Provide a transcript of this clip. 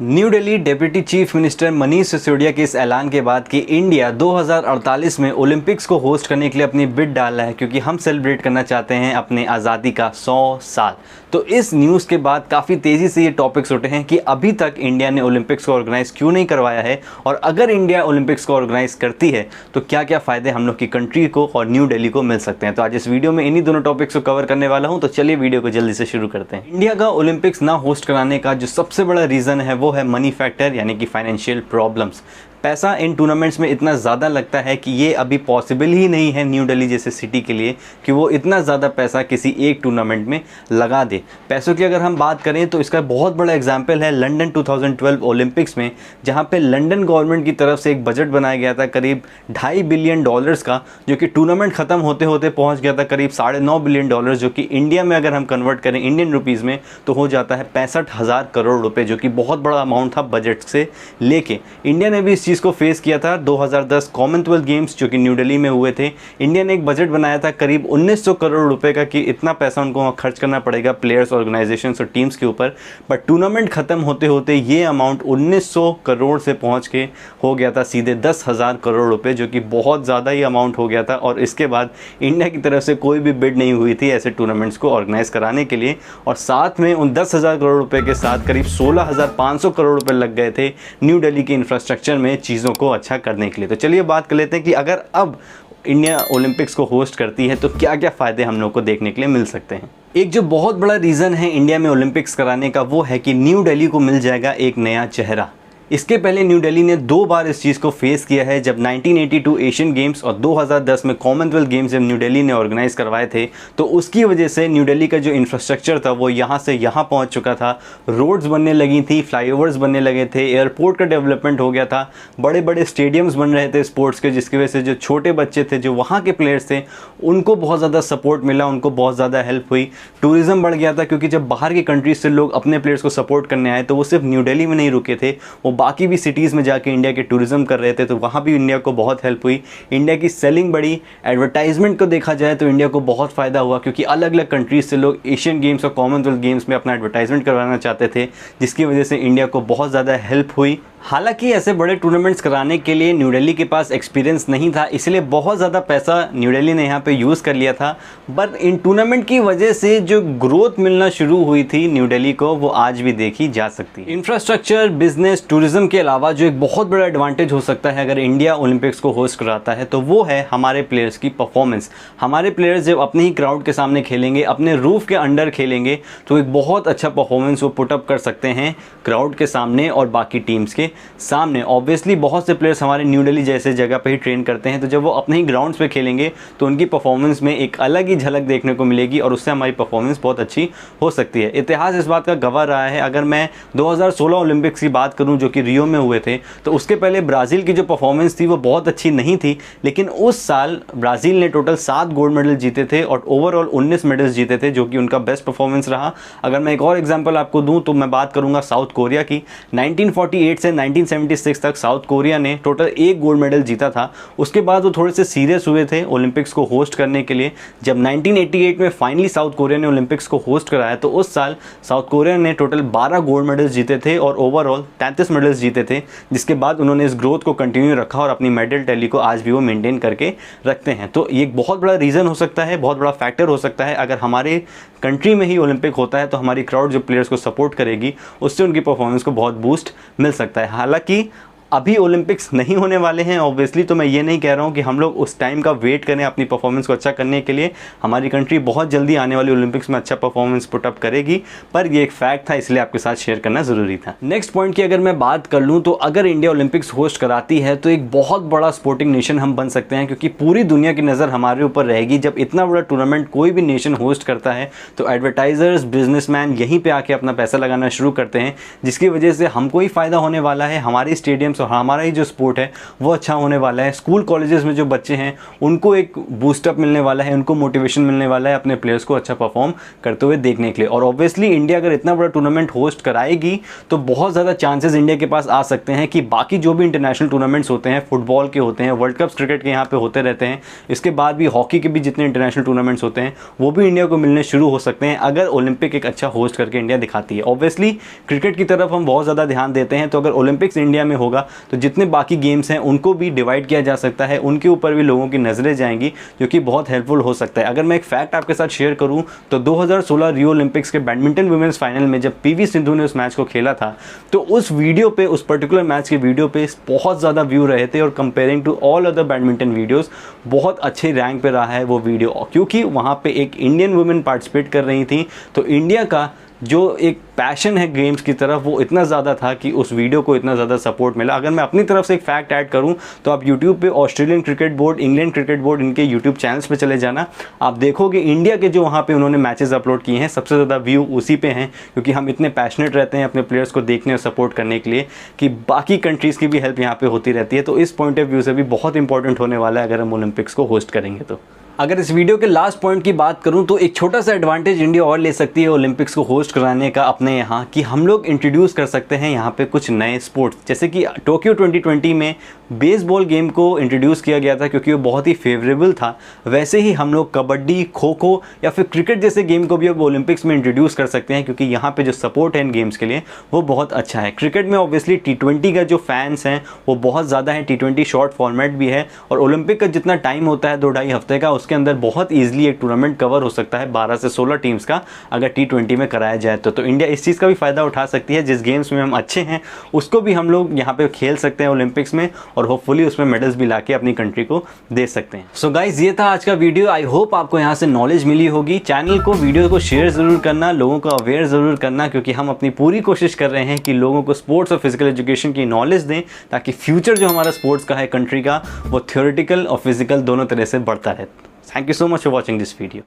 New Delhi deputy chief minister Manish Sisodia के इस ऐलान के बाद कि इंडिया 2048 में ओलंपिक्स को होस्ट करने के लिए अपनी बिड डाला है, क्योंकि हम सेलिब्रेट करना चाहते हैं अपने आज़ादी का 100 साल। तो इस न्यूज़ के बाद काफ़ी तेज़ी से ये टॉपिक्स उठे हैं कि अभी तक इंडिया ने ओलंपिक्स को ऑर्गेनाइज़ क्यों नहीं करवाया है, और अगर इंडिया ओलंपिक्स को ऑर्गेनाइज़ करती है तो क्या क्या फ़ायदे हम लोग की कंट्री को और न्यू दिल्ली को मिल सकते हैं। तो आज इस वीडियो में इन्हीं दोनों टॉपिक्स को कवर करने वाला हूँ। तो चलिए वीडियो को जल्दी से शुरू करते हैं। इंडिया का ओलंपिक्स ना होस्ट कराने का जो सबसे बड़ा रीज़न है वो है मनी फैक्टर, यानी कि फाइनेंशियल प्रॉब्लम्स। पैसा इन टूर्नामेंट्स में इतना ज़्यादा लगता है कि ये अभी पॉसिबल ही नहीं है न्यू दिल्ली जैसे सिटी के लिए कि वो इतना ज़्यादा पैसा किसी एक टूर्नामेंट में लगा दे। पैसों की अगर हम बात करें तो इसका बहुत बड़ा एग्जांपल है लंदन 2012 ओलंपिक्स में, जहां पे लंदन गवर्नमेंट की तरफ से एक बजट बनाया गया था करीब $2.5 बिलियन का, जो कि टूर्नामेंट ख़त्म होते होते पहुँच गया था करीब $9.5 बिलियन, जो कि इंडिया में अगर हम कन्वर्ट करें इंडियन रुपीज़ में तो हो जाता है 65,000 करोड़ रुपये, जो कि बहुत बड़ा अमाउंट था बजट से लेके। इंडिया ने भी इस चीज़ को फेस किया था 2010 कॉमनवेल्थ गेम्स जो कि न्यू दिल्ली में हुए थे। इंडिया ने एक बजट बनाया था करीब 1900 करोड़ रुपए का कि इतना पैसा उनको खर्च करना पड़ेगा प्लेयर्स, ऑर्गेनाइजेशंस और टीम्स के ऊपर, बट टूर्नामेंट खत्म होते होते ये अमाउंट 1900 करोड़ से पहुंच के हो गया था सीधे 10,000 करोड़ रुपए, जो कि बहुत ज़्यादा ही अमाउंट हो गया था। और इसके बाद इंडिया की तरफ से कोई भी बिड नहीं हुई थी ऐसे टूर्नामेंट्स को ऑर्गेनाइज कराने के लिए, और साथ में उन 10,000 करोड़ रुपए के साथ करीब 16,500 करोड़ रुपए लग गए थे न्यू दिल्ली के इंफ्रास्ट्रक्चर में चीज़ों को अच्छा करने के लिए। तो चलिए बात कर लेते हैं कि अगर अब इंडिया ओलंपिक्स को होस्ट करती है तो क्या क्या फ़ायदे हम लोग को देखने के लिए मिल सकते हैं। एक जो बहुत बड़ा रीज़न है इंडिया में ओलंपिक्स कराने का वो है कि न्यू दिल्ली को मिल जाएगा एक नया चेहरा। इसके पहले न्यू दिल्ली ने 2 बार इस चीज़ को फेस किया है, जब 1982 एशियन गेम्स और 2010 में कॉमनवेल्थ गेम्स जब न्यू दिल्ली ने ऑर्गेनाइज करवाए थे, तो उसकी वजह से न्यू दिल्ली का जो इंफ्रास्ट्रक्चर था वो यहाँ से यहाँ पहुँच चुका था। रोड्स बनने लगी थी, फ्लाईओवर्स बनने लगे थे, एयरपोर्ट का डेवलपमेंट हो गया था, बड़े बड़े स्टेडियम्स बन रहे थे स्पोर्ट्स के, जिसकी वजह से जो छोटे बच्चे थे, जो वहाँ के प्लेयर्स थे, उनको बहुत ज़्यादा सपोर्ट मिला, उनको बहुत ज़्यादा हेल्प हुई। टूरिज़्म बढ़ गया था, क्योंकि जब बाहर की कंट्रीज से लोग अपने प्लेयर्स को सपोर्ट करने आए तो वो सिर्फ न्यू दिल्ली में नहीं रुके थे, वो बाकी भी सिटीज़ में जाके इंडिया के टूरिज्म कर रहे थे, तो वहाँ भी इंडिया को बहुत हेल्प हुई। इंडिया की सेलिंग बढ़ी। एडवर्टाइजमेंट को देखा जाए तो इंडिया को बहुत फ़ायदा हुआ, क्योंकि अलग अलग कंट्रीज से लोग एशियन गेम्स और कॉमनवेल्थ गेम्स में अपना एडवर्टाइजमेंट करवाना चाहते थे, जिसकी वजह से इंडिया को बहुत ज़्यादा हेल्प हुई। हालांकि ऐसे बड़े टूर्नामेंट्स कराने के लिए न्यू दिल्ली के पास एक्सपीरियंस नहीं था, इसलिए बहुत ज़्यादा पैसा न्यू दिल्ली ने यहाँ पे यूज़ कर लिया था। बट इन टूर्नामेंट की वजह से जो ग्रोथ मिलना शुरू हुई थी न्यू दिल्ली को, वो आज भी देखी जा सकती है। इंफ्रास्ट्रक्चर, बिजनेस, टूरिज्म के अलावा जो एक बहुत बड़ा एडवांटेज हो सकता है अगर इंडिया ओलंपिक्स को होस्ट कराता है, तो वो है हमारे प्लेयर्स की परफॉर्मेंस। हमारे प्लेयर्स जब अपने ही क्राउड के सामने खेलेंगे, अपने रूफ के अंडर खेलेंगे, तो एक बहुत अच्छा परफॉर्मेंस वो पुटअप कर सकते हैं क्राउड के सामने और बाकी टीम्स के सामने। ऑब्वियसली बहुत से प्लेयर्स हमारे न्यू दिल्ली जैसे जगह पे ही ट्रेन करते हैं, तो जब वो अपने ही ग्राउंड्स पे खेलेंगे तो उनकी परफॉर्मेंस में एक अलग ही झलक देखने को मिलेगी, और उससे हमारी परफॉर्मेंस बहुत अच्छी हो सकती है। इतिहास इस बात का गवाह रहा है। अगर मैं 2016 ओलंपिक्स की बात करूं जो कि रियो में हुए थे, तो उसके पहले ब्राज़ील की जो परफॉर्मेंस थी वो बहुत अच्छी नहीं थी, लेकिन उस साल ब्राज़ील ने टोटल 7 गोल्ड मेडल जीते थे और ओवरऑल 19 मेडल्स जीते थे, जो कि उनका बेस्ट परफॉर्मेंस रहा। अगर मैं एक और एग्जाम्पल आपको दूँ तो मैं बात करूँगा साउथ कोरिया की। 1948 से 1976 तक साउथ कोरिया ने टोटल 1 गोल्ड मेडल जीता था। उसके बाद वो थोड़े से सीरियस हुए थे ओलंपिक्स को होस्ट करने के लिए। जब 1988 में फाइनली साउथ कोरिया ने ओलंपिक्स को होस्ट कराया, तो उस साल साउथ कोरिया ने टोटल 12 गोल्ड मेडल्स जीते थे और ओवरऑल 33 मेडल्स जीते थे, जिसके बाद उन्होंने इस ग्रोथ को कंटिन्यू रखा और अपनी मेडल टैली को आज भी वो मेंटेन करके रखते हैं। तो ये एक बहुत बड़ा रीज़न हो सकता है, बहुत बड़ा फैक्टर हो सकता है। अगर हमारे कंट्री में ही ओलंपिक होता है तो हमारी क्राउड जो प्लेयर्स को सपोर्ट करेगी, उससे उनकी परफॉर्मेंस को बहुत बूस्ट मिल सकता है। हालांकि अभी ओलंपिक्स नहीं होने वाले हैं ऑब्वियसली, तो मैं ये नहीं कह रहा हूँ कि हम लोग उस टाइम का वेट करें अपनी परफॉर्मेंस को अच्छा करने के लिए। हमारी कंट्री बहुत जल्दी आने वाली ओलंपिक्स में अच्छा परफॉर्मेंस पुटअप करेगी, पर ये एक फैक्ट था, इसलिए आपके साथ शेयर करना ज़रूरी था। नेक्स्ट पॉइंट की अगर मैं बात कर लूँ तो अगर इंडिया ओलंपिक्स होस्ट कराती है तो एक बहुत बड़ा स्पोर्टिंग नेशन हम बन सकते हैं, क्योंकि पूरी दुनिया की नज़र हमारे ऊपर रहेगी। जब इतना बड़ा टूर्नामेंट कोई भी नेशन होस्ट करता है तो एडवर्टाइजर्स, बिजनेसमैन यहीं पर आके अपना पैसा लगाना शुरू करते हैं, जिसकी वजह से हमको ही फ़ायदा होने वाला है। हमारे स्टेडियम्स और हमारा ही जो स्पोर्ट है वो अच्छा होने वाला है। स्कूल कॉलेजेस में जो बच्चे हैं उनको एक बूस्टअप मिलने वाला है, उनको मोटिवेशन मिलने वाला है अपने प्लेयर्स को अच्छा परफॉर्म करते हुए देखने के लिए। और ऑब्वियसली इंडिया अगर इतना बड़ा टूर्नामेंट होस्ट कराएगी तो बहुत ज़्यादा चांसेस इंडिया के पास आ सकते हैं कि बाकी जो भी इंटरनेशनल टूर्नामेंट्स होते हैं, फुटबॉल के होते हैं, वर्ल्ड कप्स क्रिकेट के यहाँ पे होते रहते हैं, इसके बाद भी हॉकी के भी जितने इंटरनेशनल टूर्नामेंट्स होते हैं वो भी इंडिया को मिलने शुरू हो सकते हैं अगर ओलंपिक एक अच्छा होस्ट करके इंडिया दिखाती है। ऑब्वियसली क्रिकेट की तरफ हम बहुत ज़्यादा ध्यान देते हैं, तो अगर ओलंपिक्स इंडिया में होगा तो जितने बाकी गेम्स हैं उनको भी डिवाइड किया जा सकता है, उनके ऊपर भी लोगों की नज़रें जाएंगी, जो कि बहुत हेल्पफुल हो सकता है। अगर मैं एक फैक्ट आपके साथ शेयर करूं तो 2016 रियो ओलंपिक्स के बैडमिंटन वुमेन्स फाइनल में जब पीवी सिंधु ने उस मैच को खेला था तो उस वीडियो पे, उस पर्टिकुलर मैच के वीडियो पे बहुत ज़्यादा व्यू रहे थे और comparing to all other badminton videos बहुत अच्छे रैंक पे रहा है वो वीडियो, क्योंकि वहाँ पे एक इंडियन वुमेन पार्टिसिपेट कर रही थी। तो इंडिया का जो एक पैशन है गेम्स की तरफ वो इतना ज़्यादा था कि उस वीडियो को इतना ज़्यादा सपोर्ट मिला। अगर मैं अपनी तरफ से एक फैक्ट ऐड करूं तो आप यूट्यूब पे Australian cricket board, England cricket board, इनके यूट्यूब चैनल्स पे चले जाना, आप देखोगे इंडिया के जो वहाँ पे उन्होंने मैचेस अपलोड किए हैं सबसे ज़्यादा व्यू उसी पे हैं, क्योंकि हम इतने पैशनेट रहते हैं अपने प्लेयर्स को देखने और सपोर्ट करने के लिए कि बाकी कंट्रीज़ की भी हेल्प यहाँ पर होती रहती है। तो इस पॉइंट ऑफ व्यू से भी बहुत इंपॉर्टेंट होने वाला है अगर हम ओलंपिक्स को होस्ट करेंगे तो। अगर इस वीडियो के लास्ट पॉइंट की बात करूं तो एक छोटा सा एडवांटेज इंडिया और ले सकती है ओलंपिक्स को होस्ट कराने का अपने यहाँ, कि हम लोग इंट्रोड्यूस कर सकते हैं यहाँ पे कुछ नए स्पोर्ट्स। जैसे कि टोक्यो 2020 में बेसबॉल गेम को इंट्रोड्यूस किया गया था क्योंकि वो बहुत ही फेवरेबल था, वैसे ही हम लोग कबड्डी, खो खो या फिर क्रिकेट जैसे गेम को भी अब ओलंपिक्स में इंट्रोड्यूस कर सकते हैं, क्योंकि यहाँ पे जो सपोर्ट है इन गेम्स के लिए वो बहुत अच्छा है। क्रिकेट में ऑब्वियसली T20 का जो फैंस हैं वो बहुत ज़्यादा है, T20 शॉर्ट फॉर्मेट भी है, और ओलंपिक का जितना टाइम होता है 2-2.5 हफ्ते का, उसके अंदर बहुत ईजिली एक टूर्नामेंट कवर हो सकता है 12 से 16 टीम्स का अगर T20 में कराया जाए तो इंडिया इस चीज़ का भी फ़ायदा उठा सकती है। जिस गेम्स में हम अच्छे हैं उसको भी हम लोग यहाँ पे खेल सकते हैं ओलंपिक्स में, और होपफुली उसमें मेडल्स भी लाके अपनी कंट्री को दे सकते हैं। सो गाइज, ये था आज का वीडियो। आई होप आपको यहाँ से नॉलेज मिली होगी। चैनल को, वीडियो को शेयर ज़रूर करना, लोगों को अवेयर ज़रूर करना, क्योंकि हम अपनी पूरी कोशिश कर रहे हैं कि लोगों को स्पोर्ट्स और फिजिकल एजुकेशन की नॉलेज दें, ताकि फ्यूचर जो हमारा स्पोर्ट्स का है कंट्री का, वो थ्योरेटिकल और फिजिकल दोनों तरह से बढ़ता रहे। Thank you so much for watching this video.